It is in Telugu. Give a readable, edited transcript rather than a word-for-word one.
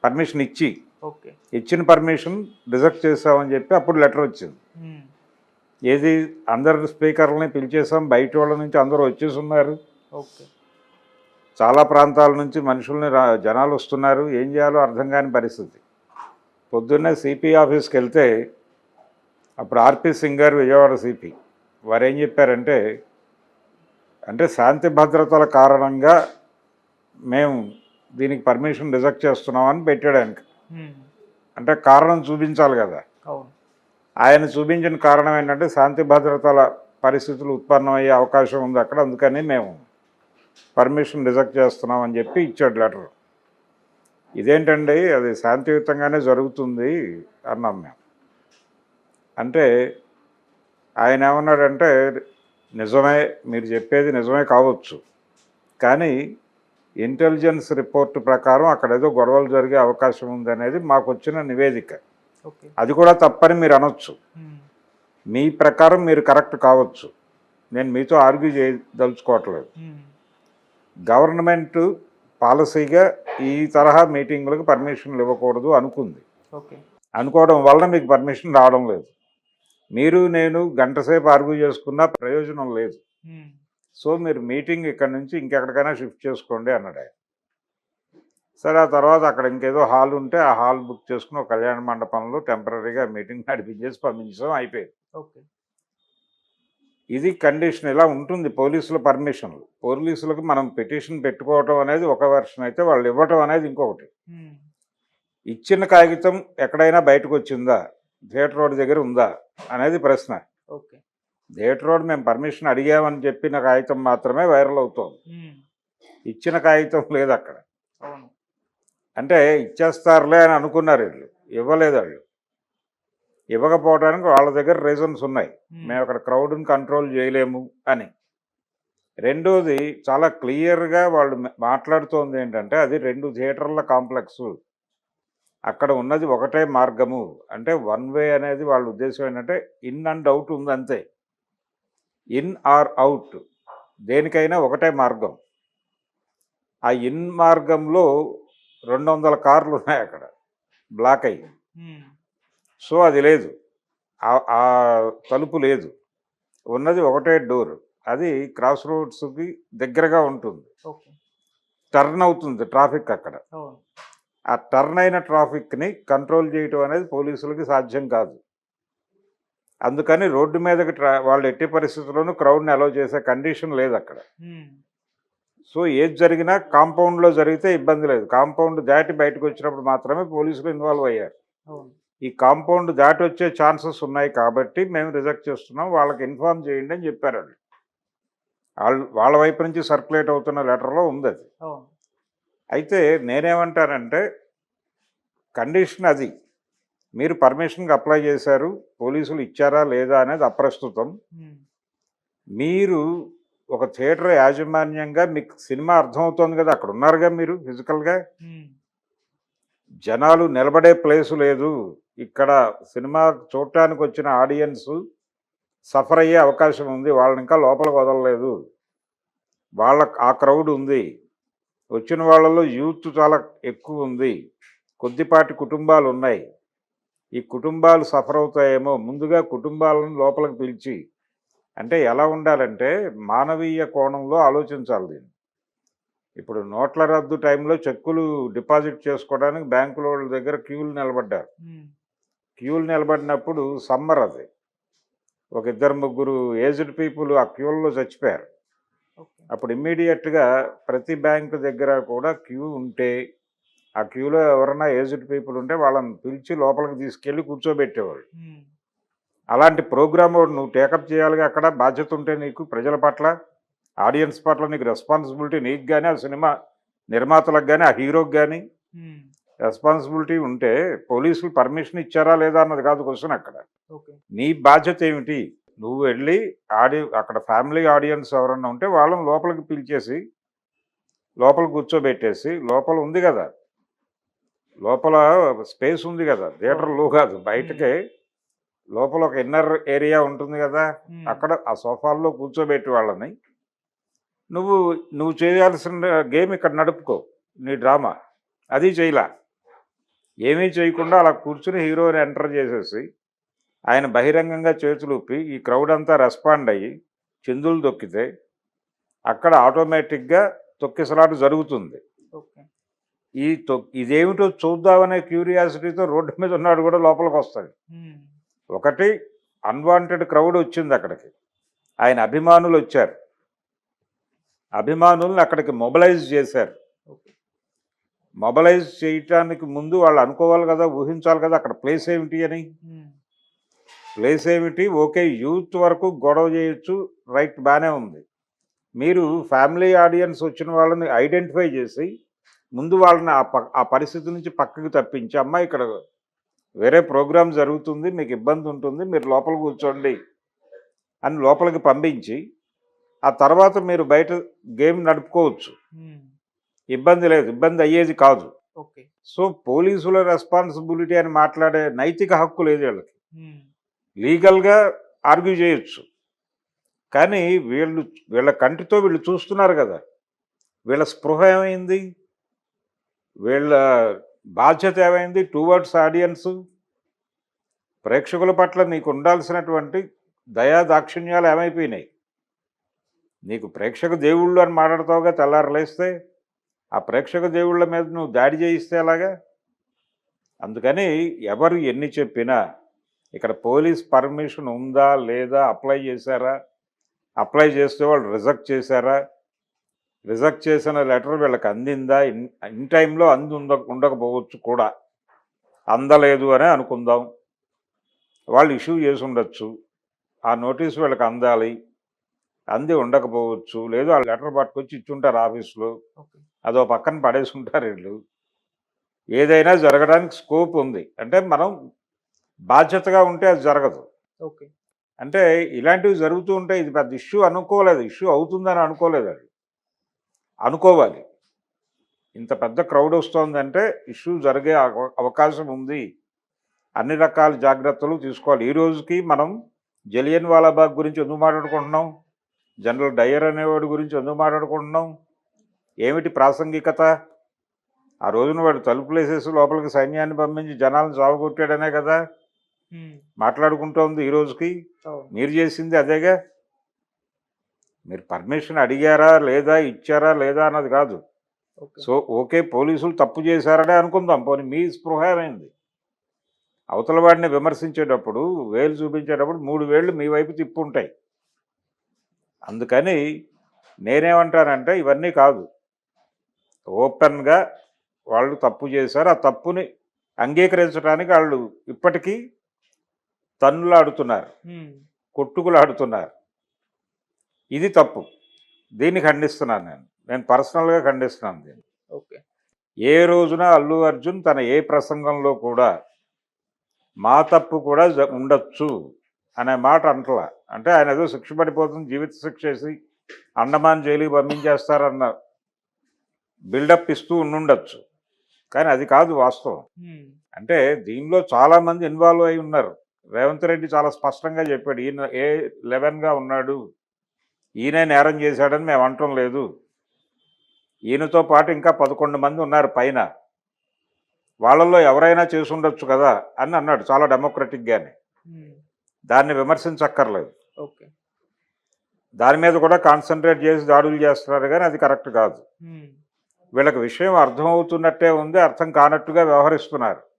పర్మిషన్ ఇచ్చి ఓకే. ఇచ్చిన పర్మిషన్ రిజెక్ట్ చేసామని చెప్పి అప్పుడు లెటర్ వచ్చింది. హ్మ్. ఏది అందరు స్పీకర్లని పిలిచేసాం, బయట వాళ్ళ నుంచి అందరూ వచ్చేసి ఉన్నారు, ఓకే. చాలా ప్రాంతాల నుంచి మనుషుల్ని జనాలు వస్తున్నారు, ఏం చేయాలో అర్థం కాని పరిస్థితి. పొద్దున్నే సిపి ఆఫీస్కి వెళ్తే అప్పుడు ఆర్పి సింగ్ గారు విజయవాడ సిపి వారు ఏం చెప్పారంటే, అంటే శాంతి భద్రతల కారణంగా మేము దీనికి పర్మిషన్ రిజెక్ట్ చేస్తున్నామని పెట్టాడు ఆయనకి. హ్మ్. అంటే కారణం చూపించాలి కదా. అవును. ఆయన చూపించిన కారణం ఏంటంటే శాంతి భద్రతల పరిస్థితులు ఉత్పన్నమయ్యే అవకాశం ఉంది అక్కడ, అందుకని మేము పర్మిషన్ రిజెక్ట్ చేస్తున్నామని చెప్పి ఇచ్చాడు లెటర్. ఇదేంటండి, అది శాంతియుతంగానే జరుగుతుంది అన్నాం మేము. అంటే ఆయన ఏమన్నాడంటే, నిజమే, మీరు చెప్పేది నిజమే కావచ్చు, కానీ ఇంటెలిజెన్స్ రిపోర్ట్ ప్రకారం అక్కడ ఏదో గొడవలు జరిగే అవకాశం ఉందనేది మాకు వచ్చిన నివేదిక. ఓకే. అది కూడా తప్పని మీరు అనొచ్చు, హ్మ్. మీ ప్రకారం మీరు కరెక్ట్ కావచ్చు, నేను మీతో ఆర్గ్యూ చేయదలుచుకోవట్లేదు. హ్మ్. గవర్నమెంట్ పాలసీగా ఈ తరహా మీటింగులకు పర్మిషన్లు ఇవ్వకూడదు అనుకుంది. ఓకే. అనుకోవడం వలన మీకు పర్మిషన్ రావడం లేదు. మీరు నేను గంట సేపు ఆర్గ్యూ చేసుకున్నా ప్రయోజనం లేదు. హ్మ్. సో మీరు మీటింగ్ ఇక్కడ నుంచి ఇంకెక్కడికైనా షిఫ్ట్ చేసుకోండి అన్నాడు ఆయన. సరే, ఆ తర్వాత అక్కడ ఇంకేదో హాల్ ఉంటే ఆ హాల్ బుక్ చేసుకుని ఒక కళ్యాణ మండపంలో టెంపరీగా మీటింగ్ నడిపించేసి పంపించడం అయిపోయింది. ఓకే. ఇది కండిషన్. ఇలా ఉంటుంది పోలీసుల పర్మిషన్లు. పోలీసులకు మనం పిటిషన్ పెట్టుకోవటం అనేది ఒక వెర్షన్ అయితే, వాళ్ళు ఇవ్వటం అనేది ఇంకొకటి. హ్మ్. ఇచ్చిన కాగితం ఎక్కడైనా బయటకు వచ్చిందా, థియేటర్ రోడ్ దగ్గర ఉందా అనేది ప్రశ్న. ఓకే. థియేటర్ రోడ్ మేము పర్మిషన్ అడిగామని చెప్పిన కాగితం మాత్రమే వైరల్ అవుతోంది, హ్మ్. ఇచ్చిన కాగితం లేదు అక్కడ. అవును. అంటే ఇచ్చేస్తారులే అని అనుకున్నారు వీళ్ళు, ఇవ్వలేదు వాళ్ళు. ఇవ్వకపోవడానికి వాళ్ళ దగ్గర రీజన్స్ ఉన్నాయి, మేము అక్కడ క్రౌడ్ని కంట్రోల్ చేయలేము అని. రెండోది, చాలా క్లియర్గా వాళ్ళు మాట్లాడుతోంది ఏంటంటే, అది 2 థియేటర్ల కాంప్లెక్సు, అక్కడ ఉన్నది ఒకటే మార్గము, అంటే వన్ వే అనేది వాళ్ళ ఉద్దేశం ఏంటంటే ఇన్ అండ్ అవుట్ ఉంది అంతే. ఇన్ ఆర్ అవుట్ దేనికైనా ఒకటే మార్గం. ఆ ఇన్ మార్గంలో 200 కార్లు ఉన్నాయి అక్కడ బ్లాక్ అయ్యి. హ్మ్. సో అది లేదు, ఆ తలుపు లేదు, ఉన్నది ఒకటే డోర్. అది క్రాస్ రోడ్స్కి దగ్గరగా ఉంటుంది, ఓకే. టర్న్ అవుతుంది ట్రాఫిక్ అక్కడ. అవును. ఆ టర్న్ అయిన ట్రాఫిక్ని కంట్రోల్ చేయటం అనేది పోలీసులకి సాధ్యం కాదు. అందుకని రోడ్డు మీదకి వాళ్ళు ఎట్టి పరిస్థితుల్లోనూ క్రౌడ్ని అలౌ చేసే కండిషన్ లేదు అక్కడ. హ్మ్. సో ఏది జరిగినా కాంపౌండ్లో జరిగితే ఇబ్బంది లేదు, కాంపౌండ్ దాటి బయటకు వచ్చినప్పుడు మాత్రమే పోలీసులు ఇన్వాల్వ్ అయ్యారు. అవును. ఈ కాంపౌండ్ దాటి వచ్చే ఛాన్సెస్ ఉన్నాయి కాబట్టి మేము రిజెక్ట్ చేస్తున్నాం, వాళ్ళకి ఇన్ఫార్మ్ చేయండి అని చెప్పారు వాళ్ళు. వాళ్ళ వైపు నుంచి సర్క్యులేట్ అవుతున్న లెటర్లో ఉంది అది. అవును. అయితే నేనేమంటానంటే, కండిషన్ అది, మీరు పర్మిషన్కి అప్లై చేశారు, పోలీసులు ఇచ్చారా లేదా అనేది అప్రస్తుతం. హ్మ్. మీరు ఒక థియేటర్ యాజమాన్యంగా మీకు సినిమా అర్థమవుతోంది కదా, అక్కడ ఉన్నారుగా మీరు ఫిజికల్గా, హ్మ్. జనాలు నిలబడే ప్లేసు లేదు ఇక్కడ, సినిమా చూడటానికి వచ్చిన ఆడియన్స్ సఫర్ అయ్యే అవకాశం ఉంది, వాళ్ళని ఇంకా లోపలికి వదలలేదు, ఆ క్రౌడ్ ఉంది, వచ్చిన వాళ్ళలో యూత్ చాలా ఎక్కువ ఉంది, కొద్దిపాటి కుటుంబాలు ఉన్నాయి, ఈ కుటుంబాలు సఫర్ అవుతాయేమో, ముందుగా కుటుంబాలను లోపలికి పిలిచి, అంటే ఎలా ఉండాలంటే మానవీయ కోణంలో ఆలోచించాలి దీన్ని. ఇప్పుడు నోట్ల రద్దు టైంలో చెక్కులు డిపాజిట్ చేసుకోవడానికి బ్యాంకుల వాళ్ళ దగ్గర క్యూలు నిలబడ్డారు. హ్మ్. క్యూలు నిలబడినప్పుడు సమ్మర్ అది, ఒక 2-3 ఏజ్డ్ పీపుల్ ఆ క్యూల్లో చచ్చిపోయారు. ఓకే. అప్పుడు ఇమ్మీడియట్గా ప్రతి బ్యాంకు దగ్గర కూడా క్యూ ఉంటే, ఆ క్యూలో ఎవరైనా ఏజ్డ్ పీపుల్ ఉంటే వాళ్ళని పిలిచి లోపలికి తీసుకెళ్ళి కూర్చోబెట్టేవాళ్ళు. హ్మ్. అలాంటి ప్రోగ్రామ్ నువ్వు టేకప్ చేయాలిగా, అక్కడ బాధ్యత ఉంటే నీకు ప్రజల పట్ల, ఆడియన్స్ పట్ల నీకు రెస్పాన్సిబిలిటీ, నీకు కానీ ఆ సినిమా నిర్మాతలకు కానీ ఆ హీరోకి కానీ హ్మ్. రెస్పాన్సిబిలిటీ ఉంటే, పోలీసులు పర్మిషన్ ఇచ్చారా లేదా అన్నది కాదు క్వశ్చన్ అక్కడ. ఓకే. నీ బాధ్యత ఏమిటి, నువ్వు వెళ్ళి అక్కడ ఫ్యామిలీ ఆడియన్స్ ఎవరన్నా ఉంటే వాళ్ళని లోపలికి పిలిచేసి లోపల కూర్చోబెట్టేసి, లోపల ఉంది కదా, లోపల స్పేస్ ఉంది కదా, థియేటర్లో కాదు బయటకే, లోపల ఒక ఇన్నర్ ఏరియా ఉంటుంది కదా, హ్మ్. అక్కడ ఆ సోఫాల్లో కూర్చోబెట్టి వాళ్ళని, నువ్వు నువ్వు చేయాల్సిన గేమ్ ఇక్కడ నడుపుకో, నీ డ్రామా అది చేయలా. ఏమీ చేయకుండా అలా కూర్చుని హీరోని ఎంటర్ చేసేసి ఆయన బహిరంగంగా చేతులూపి ఈ క్రౌడ్ అంతా రెస్పాండ్ అయ్యి చిందులు తొక్కితే అక్కడ ఆటోమేటిక్గా తొక్కిసలాట జరుగుతుంది. ఓకే. ఇదేమిటో చూద్దామనే క్యూరియాసిటీతో రోడ్డు మీద ఉన్నాడు కూడా లోపలికి వస్తాడు. హ్మ్. ఒకటి అన్వాంటెడ్ క్రౌడ్ వచ్చింది అక్కడికి, ఆయన అభిమానులు వచ్చారు, అభిమానుల్ని అక్కడికి మొబలైజ్ చేశారు. ఓకే. మొబలైజ్ చేయటానికి ముందు వాళ్ళు అనుకోవాలి కదా, ఊహించాలి కదా అక్కడ ప్లేస్ ఏమిటి అని. హ్మ్. ప్లేస్ ఏమిటి, ఓకే యూత్ వరకు గొడవ చేయొచ్చు, రైట్, బాగానే ఉంది. మీరు ఫ్యామిలీ ఆడియన్స్ వచ్చిన వాళ్ళని ఐడెంటిఫై చేసి ముందు వాళ్ళని ఆ పరిస్థితి నుంచి పక్కకి తప్పించి, అమ్మ ఇక్కడ వేరే ప్రోగ్రామ్ జరుగుతుంది, మీకు ఇబ్బంది ఉంటుంది, మీరు లోపల కూర్చోండి అని లోపలికి పంపించి ఆ తర్వాత మీరు బయట గేమ్ నడుపుకోవచ్చు, హ్మ్. ఇబ్బంది లేదు, ఇబ్బంది అయ్యేది కాదు. ఓకే. సో పోలీసుల రెస్పాన్సిబిలిటీ అని మాట్లాడే నైతిక హక్కు లేదు వీళ్ళకి. హ్మ్. లీగల్గా ఆర్గ్యూ చేయొచ్చు, కానీ వీళ్ళ కంటితో వీళ్ళు చూస్తున్నారు కదా, వీళ్ళ స్పృహ ఏమైంది, వీళ్ళ బాధ్యత ఏమైంది టువర్డ్స్ ఆడియన్స్. ప్రేక్షకుల పట్ల నీకు ఉండాల్సినటువంటి దయా దాక్షిణ్యాలు ఏమైపోయినాయి. నీకు ప్రేక్షక దేవుళ్ళు అని మాట్లాడతావుగా తెల్లారు లేస్తే, ఆ ప్రేక్షక దేవుళ్ళ మీద నువ్వు దాడి చేయిస్తే ఎలాగా. అందుకని ఎవరు ఎన్ని చెప్పినా ఇక్కడ పోలీస్ పర్మిషన్ ఉందా లేదా, అప్లై చేశారా, అప్లై చేస్తే వాళ్ళు రిజెక్ట్ చేశారా, రిజెక్ట్ చేసిన లెటర్ వీళ్ళకి అందిందా, ఇన్ టైంలో ఉండకపోవచ్చు కూడా, అందలేదు అనే అనుకుందాం, వాళ్ళు ఇష్యూ చేసి ఉండొచ్చు, ఆ నోటీస్ వీళ్ళకి అందాలి, అంది ఉండకపోవచ్చు, లేదు ఆ లెటర్ పట్టుకొచ్చి ఇచ్చుంటారు ఆఫీస్లో, ఓకే. అదో పక్కన పడేసి ఉంటారు వీళ్ళు. ఏదైనా జరగడానికి స్కోప్ ఉంది, అంటే మనం బాధ్యతగా ఉంటే అది జరగదు. ఓకే. అంటే ఇలాంటివి జరుగుతూ ఉంటే ఇది పెద్ద ఇష్యూ అనుకోలేదు, ఇష్యూ అవుతుందని అనుకోలేదు, అది అనుకోవాలి. ఇంత పెద్ద క్రౌడ్ వస్తుందంటే ఇష్యూ జరిగే అవకాశం ఉంది, అన్ని రకాల జాగ్రత్తలు తీసుకోవాలి. ఈ రోజుకి మనం జలియన్ వాలాబాగ్ గురించి ఎందుకు మాట్లాడుకుంటున్నాం, జనరల్ డయర్ అనేవాడి గురించి ఎందుకు మాట్లాడుకుంటున్నాం, ఏమిటి ప్రాసంగికత? ఆ రోజున వాడు తలుపులు వేసేసి లోపలికి సైన్యాన్ని పంపించి జనాలను సావగొట్టాడనే కదా మాట్లాడుకుంటోంది ఈ రోజుకి. మీరు చేసింది అదేగా. మీరు పర్మిషన్ అడిగారా లేదా, ఇచ్చారా లేదా అన్నది కాదు. సో ఓకే పోలీసులు తప్పు చేశారనే అనుకుందాం, పోనీ మీ స్పృహ ఏమైంది. అవతల వాడిని విమర్శించేటప్పుడు వేలు చూపించేటప్పుడు 3 వేళ్ళు మీ వైపు తిప్పుంటాయి. అందుకని నేనేమంటానంటే ఇవన్నీ కాదు, ఓపెన్గా వాళ్ళు తప్పు చేశారు, ఆ తప్పుని అంగీకరించడానికి వాళ్ళు ఇప్పటికీ తన్నులాడుతున్నారు, కొట్టుకులాడుతున్నారు. ఇది తప్పు, దీన్ని ఖండిస్తున్నాను, నేను పర్సనల్గా ఖండిస్తున్నాను దీన్ని. ఓకే. ఏ రోజున అల్లు అర్జున్ తన ఏ ప్రసంగంలో కూడా మా తప్పు కూడా ఉండొచ్చు అనే మాట అంటలా. అంటే ఆయన ఏదో శిక్ష పడిపోతుంది, జీవిత శిక్ష వేసి అండమాన్ జైలుకి పంపించేస్తారన్న బిల్డప్ ఇస్తూ ఉండుండొచ్చు, కానీ అది కాదు వాస్తవం. అంటే దీనిలో చాలామంది ఇన్వాల్వ్ అయి ఉన్నారు. రేవంత్ రెడ్డి చాలా స్పష్టంగా చెప్పాడు, ఈయన A11గా ఉన్నాడు, ఈయనే నేరం చేశాడని మేము అనటం లేదు, ఈయనతో పాటు ఇంకా 11 మంది ఉన్నారు పైన, వాళ్ళల్లో ఎవరైనా చేసి ఉండొచ్చు కదా అని అన్నాడు చాలా డెమోక్రటిక్గానే. దాన్ని విమర్శించక్కర్లేదు, దాని మీద కూడా కాన్సన్ట్రేట్ చేసి దాడులు చేస్తున్నారు, కానీ అది కరెక్ట్ కాదు. వీళ్ళకి విషయం అర్థమవుతున్నట్టే ఉంది, అర్థం కానట్టుగా వ్యవహరిస్తున్నారు.